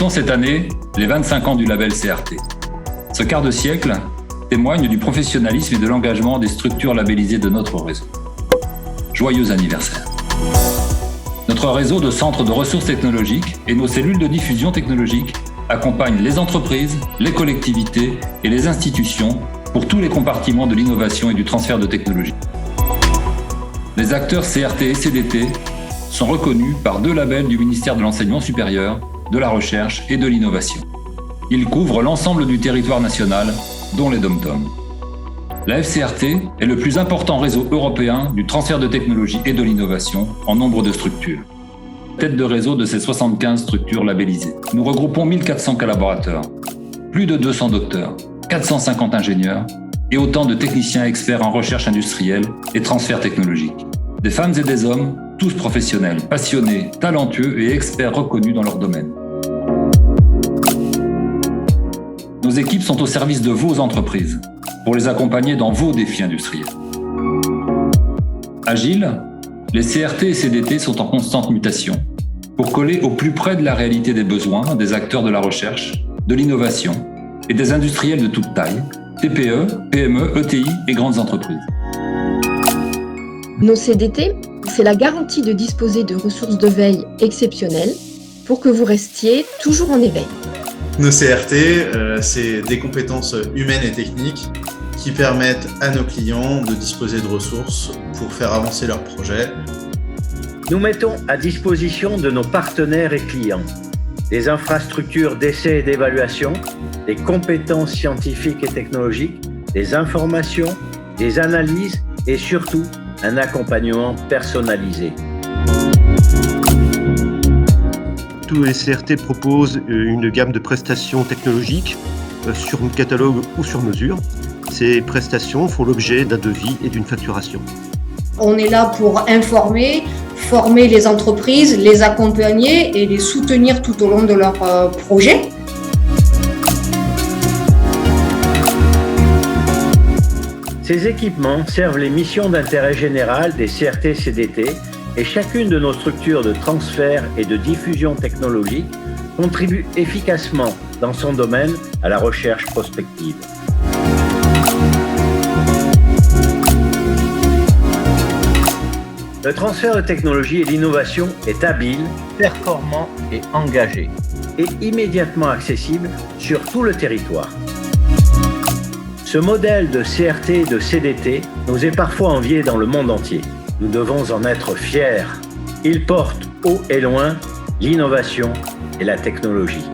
célébrons cette année les 25 ans du label CRT. Ce quart de siècle témoigne du professionnalisme et de l'engagement des structures labellisées de notre réseau. Joyeux anniversaire. Notre réseau de centres de ressources technologiques et nos cellules de diffusion technologique accompagnent les entreprises, les collectivités et les institutions pour tous les compartiments de l'innovation et du transfert de technologie. Les acteurs CRT et CDT sont reconnus par 2 labels du ministère de l'Enseignement supérieur, de la Recherche et de l'Innovation. Ils couvrent l'ensemble du territoire national, dont les DOM-TOM. La FCRT est le plus important réseau européen du transfert de technologie et de l'innovation en nombre de structures. Tête de réseau de ces 75 structures labellisées. Nous regroupons 1400 collaborateurs, plus de 200 docteurs, 450 ingénieurs et autant de techniciens experts en recherche industrielle et transfert technologique. Des femmes et des hommes, tous professionnels, passionnés, talentueux et experts reconnus dans leur domaine. Nos équipes sont au service de vos entreprises pour les accompagner dans vos défis industriels. Agiles, les CRT et CDT sont en constante mutation pour coller au plus près de la réalité des besoins des acteurs de la recherche, de l'innovation et des industriels de toute taille, TPE, PME, ETI et grandes entreprises. Nos CDT, c'est la garantie de disposer de ressources de veille exceptionnelles pour que vous restiez toujours en éveil. Nos CRT, c'est des compétences humaines et techniques qui permettent à nos clients de disposer de ressources pour faire avancer leurs projets. Nous mettons à disposition de nos partenaires et clients des infrastructures d'essai et d'évaluation, des compétences scientifiques et technologiques, des informations, des analyses et surtout un accompagnement personnalisé. Tous les CRT proposent une gamme de prestations technologiques sur un catalogue ou sur mesure. Ces prestations font l'objet d'un devis et d'une facturation. On est là pour informer, former les entreprises, les accompagner et les soutenir tout au long de leur projet. Ces équipements servent les missions d'intérêt général des CRT-CDT et chacune de nos structures de transfert et de diffusion technologique contribue efficacement dans son domaine à la recherche prospective. Le transfert de technologie et l'innovation est habile, performant et engagé, et immédiatement accessible sur tout le territoire. Ce modèle de CRT et de CDT nous est parfois envié dans le monde entier. Nous devons en être fiers. Il porte haut et loin l'innovation et la technologie.